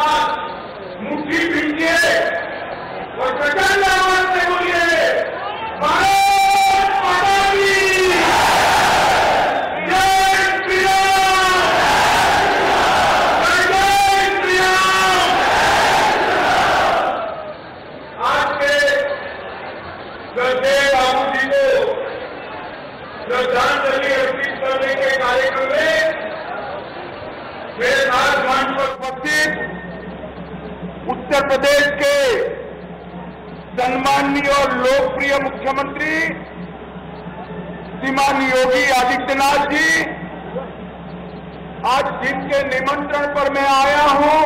साथ मुट्ठी भीजिए और प्रचंड आवाज से बोलिए भारत माता की जय श्री राम, जय श्री राम। आज के श्रद्धेय बाबू जी को श्रद्धांजलि अर्पित करने के कार्यक्रम में मेरे साथ मंच पर उपस्थित उत्तर प्रदेश के सम्माननीय और लोकप्रिय मुख्यमंत्री श्रीमान योगी आदित्यनाथ जी, आज जिनके निमंत्रण पर मैं आया हूं,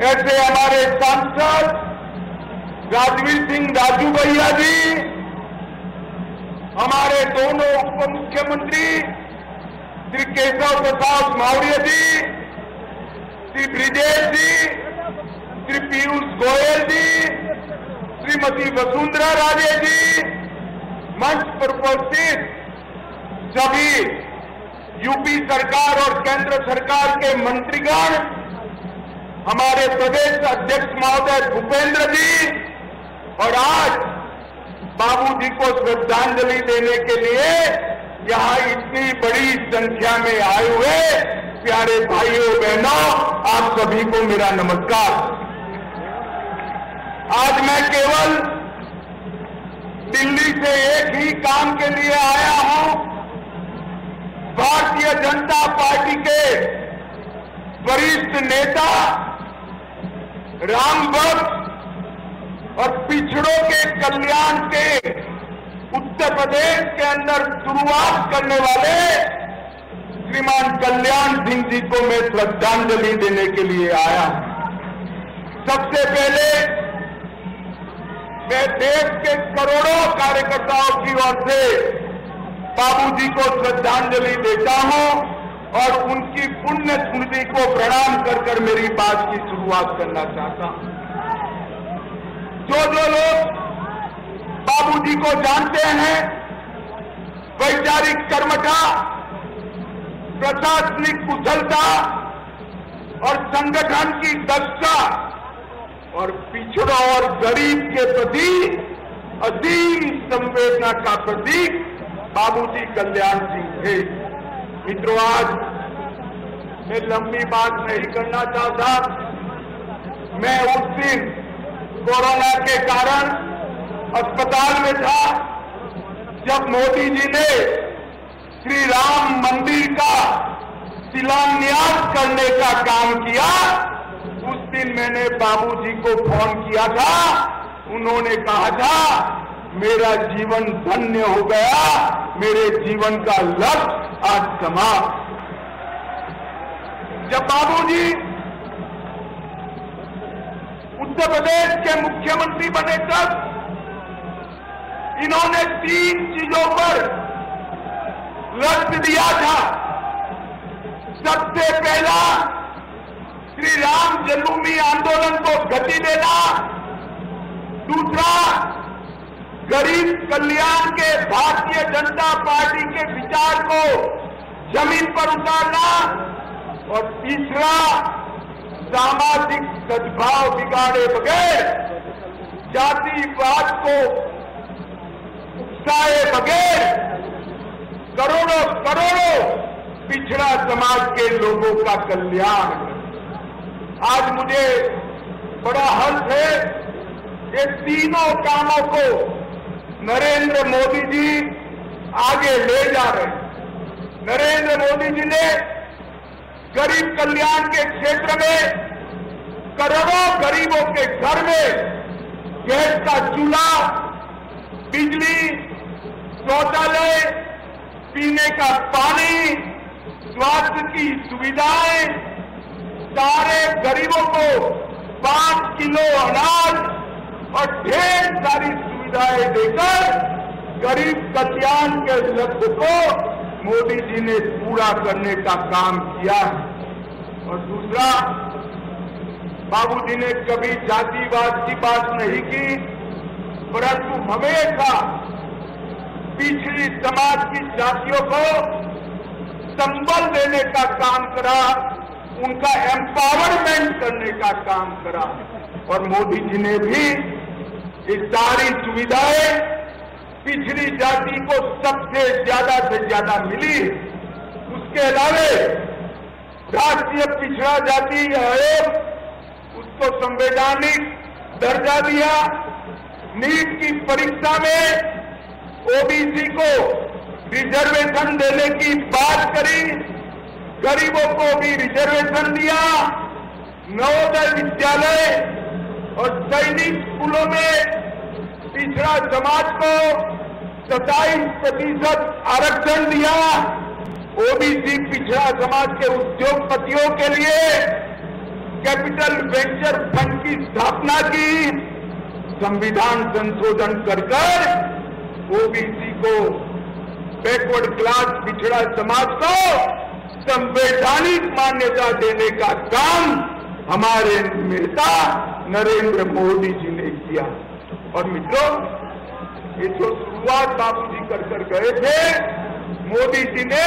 ऐसे हमारे सांसद राजवीर सिंह राजू भैया जी, हमारे दोनों उप मुख्यमंत्री श्री केशव प्रसाद मौर्य जी, श्री ब्रिजेश जी, श्री पीयूष गोयल जी, श्रीमती वसुंधरा राजे जी, मंच पर उपस्थित सभी यूपी सरकार और केंद्र सरकार के मंत्रीगण, हमारे प्रदेश अध्यक्ष महोदय भूपेंद्र जी, और आज बाबूजी को श्रद्धांजलि देने के लिए यहां इतनी बड़ी संख्या में आए हुए प्यारे भाइयों बहनों, आप सभी को मेरा नमस्कार। आज मैं केवल दिल्ली से एक ही काम के लिए आया हूं। भारतीय जनता पार्टी के वरिष्ठ नेता राम भक्त और पिछड़ों के कल्याण के उत्तर प्रदेश के अंदर शुरुआत करने वाले श्रीमान कल्याण सिंह जी को मैं श्रद्धांजलि देने के लिए आया। सबसे पहले मैं देश के करोड़ों कार्यकर्ताओं की ओर से बाबूजी को श्रद्धांजलि देता हूं और उनकी पुण्य स्मृति को प्रणाम कर मेरी बात की शुरुआत करना चाहता हूं। जो लोग बाबूजी को जानते हैं, वैचारिक कर्मठा, प्रशासनिक कुशलता और संगठन की दक्षता और पिछड़ों और गरीब के प्रति असीम संवेदना का प्रतीक बाबूजी कल्याण सिंह थे। मित्रों, आज मैं लंबी बात नहीं करना चाहता। मैं उस दिन कोरोना के कारण अस्पताल में था जब मोदी जी ने श्री राम मंदिर का शिलान्यास करने का काम किया। उस दिन मैंने बाबूजी को फोन किया था, उन्होंने कहा था मेरा जीवन धन्य हो गया, मेरे जीवन का लक्ष्य आज समाप्त। जब बाबूजी उत्तर प्रदेश के मुख्यमंत्री बने तब इन्होंने 3 चीजों पर लक्ष्य दिया था। सबसे पहला, श्री राम जन्मभूमि आंदोलन को गति देना। दूसरा, गरीब कल्याण के भारतीय जनता पार्टी के विचार को जमीन पर उतारना। और तीसरा, सामाजिक सद्भाव बिगाड़े बगैर, जातिवाद को उकसाए बगैर करोड़ों पिछड़ा समाज के लोगों का कल्याण। आज मुझे बड़ा हर्ष है, ये तीनों कामों को नरेंद्र मोदी जी आगे ले जा रहे हैं। नरेंद्र मोदी जी ने गरीब कल्याण के क्षेत्र में करोड़ों गरीबों के घर में गैस का चूल्हा, बिजली, शौचालय, पीने का पानी, स्वास्थ्य की सुविधाएं, सारे गरीबों को 5 किलो अनाज और ढेर सारी सुविधाएं देकर गरीब कल्याण के लक्ष्य को मोदी जी ने पूरा करने का काम किया है। और दूसरा, बाबूजी ने कभी जातिवाद की बात नहीं की, परंतु हमेशा पिछड़ी समाज की जातियों को संबल देने का काम करा, उनका एम्पावरमेंट करने का काम करा। और मोदी जी ने भी ये सारी सुविधाएं पिछड़ी जाति को सबसे ज्यादा से ज्यादा मिली। उसके अलावे राष्ट्रीय पिछड़ा जाति आयोग उसको संवैधानिक दर्जा दिया। नीट की परीक्षा में ओबीसी को रिजर्वेशन देने की बात करी, गरीबों को भी रिजर्वेशन दिया। नवोदय विद्यालय और सैनिक स्कूलों में पिछड़ा समाज को 27% आरक्षण दिया। ओबीसी पिछड़ा समाज के उद्योगपतियों के लिए कैपिटल वेंचर फंड की स्थापना की। संविधान संशोधन कर ओबीसी को, बैकवर्ड क्लास पिछड़ा समाज को संवैधानिक मान्यता देने का काम हमारे नेता नरेंद्र मोदी जी ने किया। और मित्रों, ये जो शुरुआत बाबूजी कर गए थे, मोदी जी ने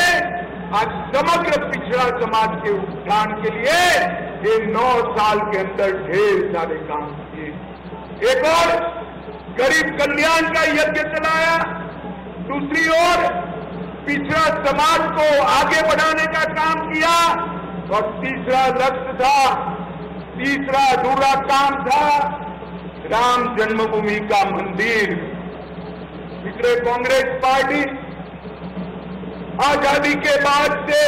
आज समग्र पिछड़ा समाज के उत्थान के लिए ये 9 साल के अंदर ढेर सारे काम किए। एक और गरीब कल्याण का यज्ञ चलाया, दूसरी ओर पिछड़ा समाज को आगे बढ़ाने का काम किया, और तीसरा लक्ष्य था, तीसरा अधूरा काम था राम जन्मभूमि का मंदिर। पिछले कांग्रेस पार्टी आजादी के बाद से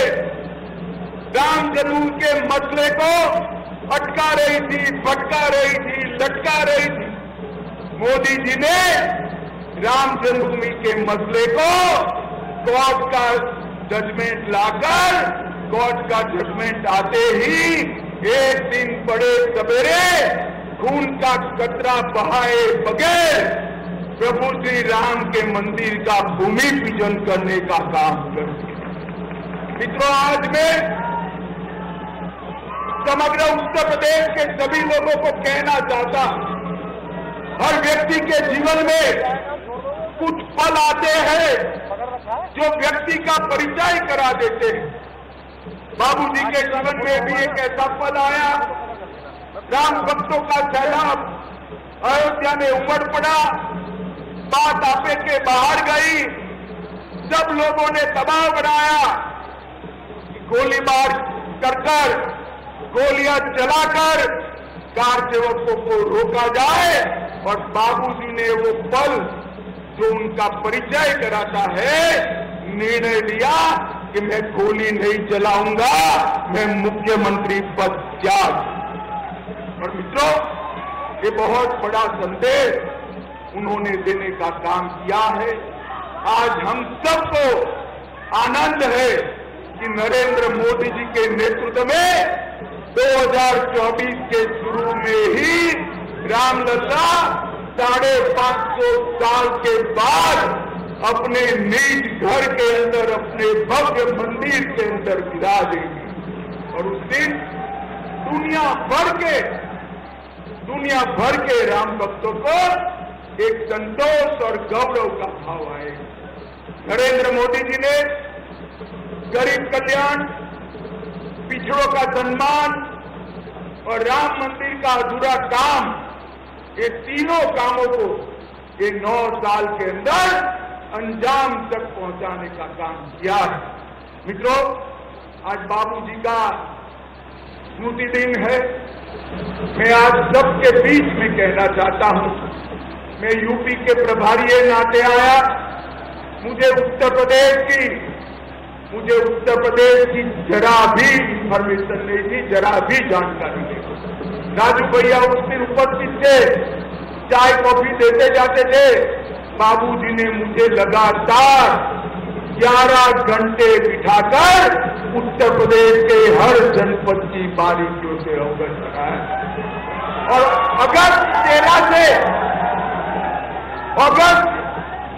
राम जन्मभूमि के मसले को अटका रही थी, भटका रही थी, लटका रही थी। मोदी जी ने राम जन्मभूमि के मसले को कोर्ट का जजमेंट लाकर, कोर्ट का जजमेंट आते ही एक दिन बड़े सवेरे खून का कतरा बहाए बगैर प्रभु श्री राम के मंदिर का भूमि पूजन करने का काम कर दिया। मित्रों, आज मैं समग्र उत्तर प्रदेश के सभी लोगों को कहना चाहता हूं, हर व्यक्ति के जीवन में कुछ पल आते हैं जो व्यक्ति का परिचय करा देते हैं। बाबूजी के जीवन में भी एक ऐसा पल आया, राम भक्तों का सैलाब अयोध्या में उमड़ पड़ा, बात आपे के बाहर गई, सब लोगों ने दबाव बनाया, गोलीबार कर गोलियां चलाकर कार सेवकों को रोका जाए। और बाबूजी ने वो पल जो उनका परिचय कराता है, निर्णय लिया कि मैं गोली नहीं चलाऊंगा, मैं मुख्यमंत्री पद त्याग। और मित्रों, ये बहुत बड़ा संदेश उन्होंने देने का काम किया है। आज हम सबको आनंद है कि नरेंद्र मोदी जी के नेतृत्व में 2024 के शुरू में ही रामलला 550 साल के बाद अपने निज घर के अंदर, अपने भव्य मंदिर के अंदर विराजेंगे। और उस दिन दुनिया भर के राम भक्तों को एक संतोष और गौरव का भाव आएगा। नरेंद्र मोदी जी ने गरीब कल्याण, पिछड़ों का सम्मान और राम मंदिर का अधूरा काम, ये तीनों कामों को ये 9 साल के अंदर अंजाम तक पहुंचाने का काम किया है। मित्रों, आज बाबूजी का स्मृति दिन है। मैं आज सबके बीच में कहना चाहता हूं, मैं यूपी के प्रभारी के नाते आया, मुझे उत्तर प्रदेश की जरा भी इंफॉर्मेशन नहीं थी, जरा भी जानकारी नहीं। राजू भैया उस दिन उपस्थित थे, चाय कॉफी देते जाते थे। बाबूजी ने मुझे लगातार 11 घंटे बिठाकर उत्तर प्रदेश के हर जनपद की बारीकियों से अवगत कराया। और अगस्त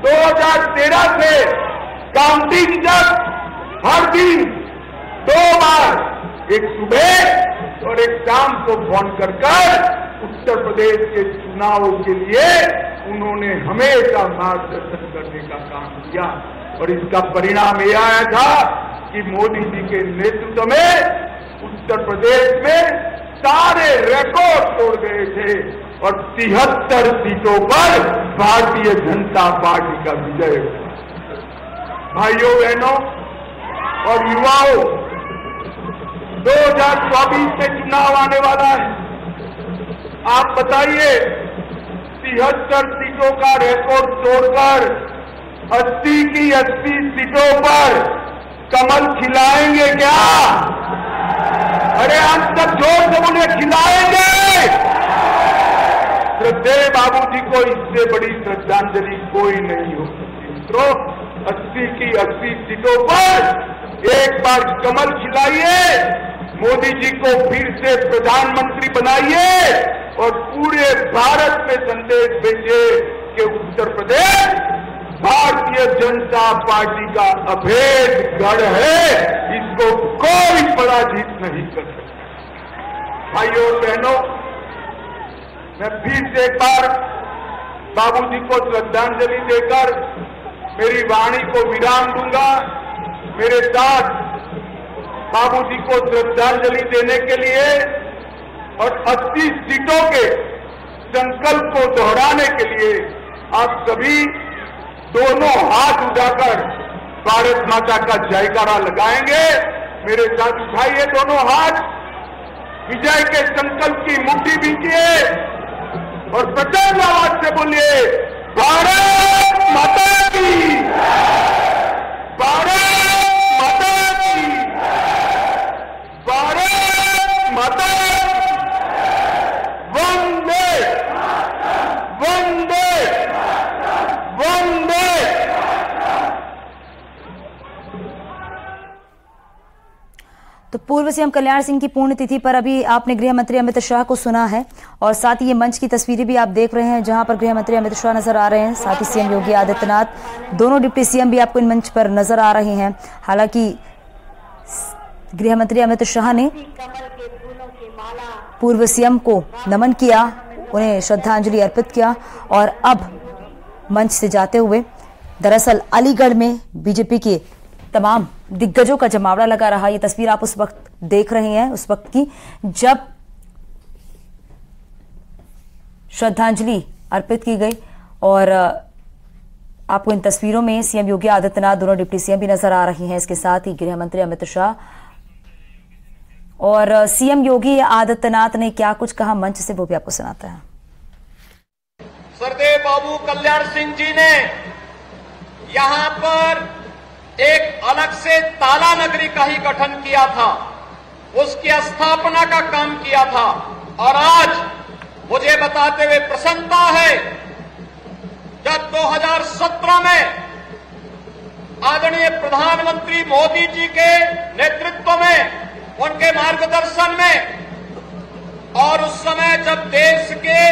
2013 से काउंटिंग तक हर दिन 2 बार, एक सुबह और एक शाम को फोन कर उत्तर प्रदेश के चुनावों के लिए उन्होंने हमेशा मार्गदर्शन करने का काम किया। और इसका परिणाम यह आया था कि मोदी जी के नेतृत्व में उत्तर प्रदेश में सारे रिकॉर्ड तोड़ गए थे और 73 सीटों पर भारतीय जनता पार्टी का विजय हुआ। भाइयों बहनों और युवाओं, 2024 में चुनाव आने वाला है। आप बताइए, 73 सीटों का रिकॉर्ड तोड़कर 80 की 80 सीटों पर कमल खिलाएंगे क्या? अरे हम सब जोर से उन्हें खिलाएंगे। श्रद्धेय बाबूजी को इससे बड़ी श्रद्धांजलि कोई नहीं हो सकती। मित्रों, 80 की 80 सीटों पर एक बार कमल खिलाइए, मोदी जी को फिर से प्रधानमंत्री बनाइए और पूरे भारत में संदेश भेजिए कि उत्तर प्रदेश भारतीय जनता पार्टी का अभेद गढ़ है, इसको कोई पराजित नहीं कर सकता। भाइयों और बहनों, मैं फिर से एक बार बाबूजी को श्रद्धांजलि देकर मेरी वाणी को विराम दूंगा। मेरे साथ बाबूजी को श्रद्धांजलि देने के लिए और 80 सीटों के संकल्प को दोहराने के लिए आप सभी दोनों हाथ उठाकर भारत माता का जयकारा लगाएंगे। मेरे साथ उठाइए दोनों हाथ, विजय के संकल्प की मुट्ठी बीजिए और प्रचंड आवाज से बोलिए, भारत माता की, भारत माता की, भारत माता की, वंदे वंदे वंदे। तो पूर्व सीएम कल्याण सिंह की पुण्यतिथि पर अभी आपने गृह मंत्री अमित शाह को सुना है और साथ ही ये मंच की तस्वीरें भी आप देख रहे हैं जहां पर गृह मंत्री अमित शाह नजर आ रहे हैं, साथ ही सीएम योगी आदित्यनाथ, दोनों डिप्टी सीएम भी आपको इन मंच पर नजर आ रहे हैं। हालांकि गृह मंत्री अमित शाह ने पूर्व सीएम को नमन किया, उन्हें श्रद्धांजलि अर्पित किया और अब मंच से जाते हुए दरअसल अलीगढ़ में बीजेपी के तमाम दिग्गजों का जमावड़ा लगा रहा। ये तस्वीर आप उस वक्त देख रहे हैं, उस वक्त की जब श्रद्धांजलि अर्पित की गई और आपको इन तस्वीरों में सीएम योगी आदित्यनाथ, दोनों डिप्टी सीएम भी नजर आ रही हैं। इसके साथ ही गृह मंत्री अमित शाह और सीएम योगी आदित्यनाथ ने क्या कुछ कहा मंच से, वो भी आपको सुनाता है। सरदेव बाबू कल्याण सिंह जी ने यहां पर एक अलग से ताला नगरी का ही गठन किया था, उसकी स्थापना का काम किया था और आज मुझे बताते हुए प्रसन्नता है, जब 2017 में आदरणीय प्रधानमंत्री मोदी जी के नेतृत्व में, उनके मार्गदर्शन में और उस समय जब देश के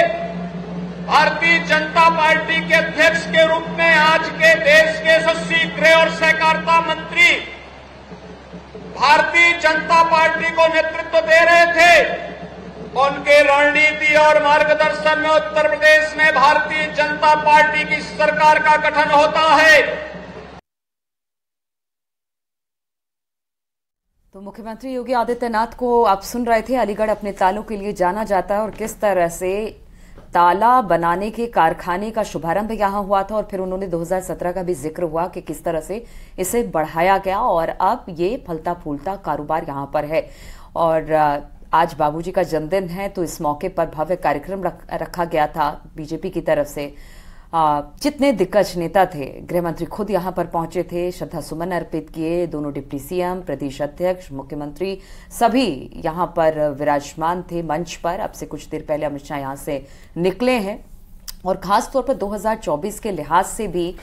भारतीय जनता पार्टी के अध्यक्ष के रूप में आज के देश के यशस्वी गृह और सहकारिता मंत्री भारतीय जनता पार्टी को नेतृत्व दे रहे थे, उनके रणनीति और मार्गदर्शन में उत्तर प्रदेश में भारतीय जनता पार्टी की सरकार का गठन होता है। तो मुख्यमंत्री योगी आदित्यनाथ को आप सुन रहे थे। अलीगढ़ अपने तालों के लिए जाना जाता है और किस तरह से ताला बनाने के कारखाने का शुभारंभ यहां हुआ था और फिर उन्होंने 2017 का भी जिक्र हुआ कि किस तरह से इसे बढ़ाया गया और अब ये फलता फूलता कारोबार यहां पर है। और आज बाबूजी का जन्मदिन है तो इस मौके पर भव्य कार्यक्रम रखा गया था बीजेपी की तरफ से। जितने दिग्गज नेता थे, गृह मंत्री खुद यहां पर पहुंचे थे, श्रद्धा सुमन अर्पित किए, दोनों डिप्टी सीएम, प्रदेश अध्यक्ष, मुख्यमंत्री सभी यहां पर विराजमान थे मंच पर। अब से कुछ देर पहले अमित शाह यहां से निकले हैं और खासतौर पर 2024 के लिहाज से भी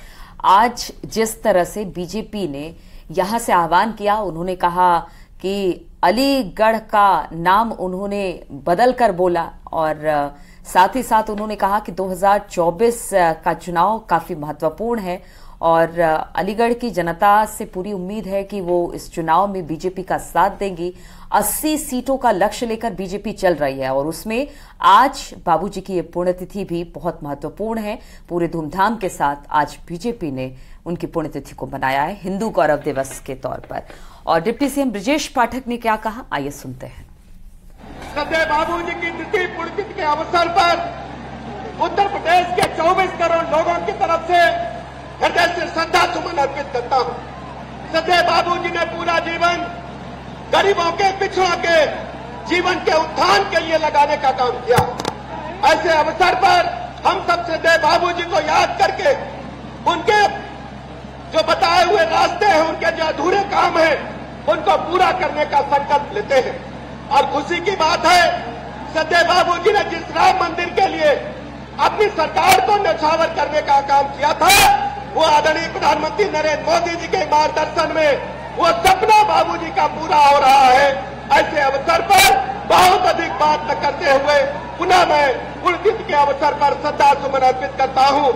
आज जिस तरह से बीजेपी ने यहां से आह्वान किया, उन्होंने कहा कि अलीगढ़ का नाम उन्होंने बदल कर बोला और साथ ही साथ उन्होंने कहा कि 2024 का चुनाव काफी महत्वपूर्ण है और अलीगढ़ की जनता से पूरी उम्मीद है कि वो इस चुनाव में बीजेपी का साथ देंगी। 80 सीटों का लक्ष्य लेकर बीजेपी चल रही है और उसमें आज बाबूजी की ये पुण्यतिथि भी बहुत महत्वपूर्ण है। पूरे धूमधाम के साथ आज बीजेपी ने उनकी पुण्यतिथि को मनाया है हिंदू गौरव दिवस के तौर पर। और डिप्टी सीएम ब्रजेश पाठक ने क्या कहा, आइए सुनते हैं। सदैव बाबूजी की द्वितीय पुण्यतिथि के अवसर पर उत्तर प्रदेश के 24 करोड़ लोगों की तरफ से हृदय से श्रद्धा सुमन अर्पित करता हूं। सदैव बाबूजी ने पूरा जीवन गरीबों के, पिछड़ों के जीवन के उत्थान के लिए लगाने का काम किया। ऐसे अवसर पर हम सब सदैव बाबूजी को याद करके उनके जो बताए हुए रास्ते हैं, उनके जो अधूरे काम हैं, उनको पूरा करने का संकल्प लेते हैं। और खुशी की बात है, सदैव बाबूजी ने जिस राम मंदिर के लिए अपनी सरकार को न्यौछावर करने का काम किया था, वो आदरणीय प्रधानमंत्री नरेंद्र मोदी जी के मार्गदर्शन में वो सपना बाबूजी का पूरा हो रहा है। ऐसे अवसर पर बहुत अधिक बात न करते हुए पुनः मैं पुण्यतिथि के अवसर पर श्रद्धा सुमन अर्पित करता हूं।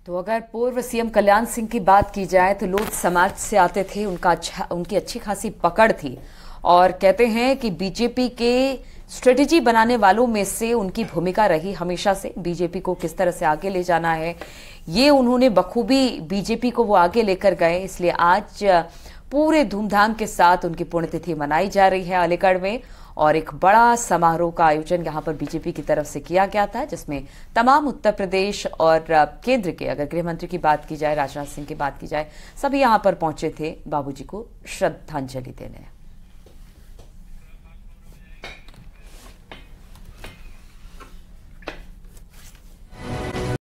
तो अगर पूर्व सीएम कल्याण सिंह की बात की जाए तो लोग समाज से आते थे, उनकी अच्छी खासी पकड़ थी और कहते हैं कि बीजेपी के स्ट्रेटेजी बनाने वालों में से उनकी भूमिका रही हमेशा से बीजेपी को किस तरह से आगे ले जाना है, ये उन्होंने बखूबी बीजेपी को वो आगे लेकर गए। इसलिए आज पूरे धूमधाम के साथ उनकी पुण्यतिथि मनाई जा रही है अलीगढ़ में और एक बड़ा समारोह का आयोजन यहां पर बीजेपी की तरफ से किया गया था, जिसमें तमाम उत्तर प्रदेश और केंद्र के, अगर गृह मंत्री की बात की जाए, राजनाथ सिंह की बात की जाए, सभी यहां पर पहुंचे थे बाबूजी को श्रद्धांजलि देने।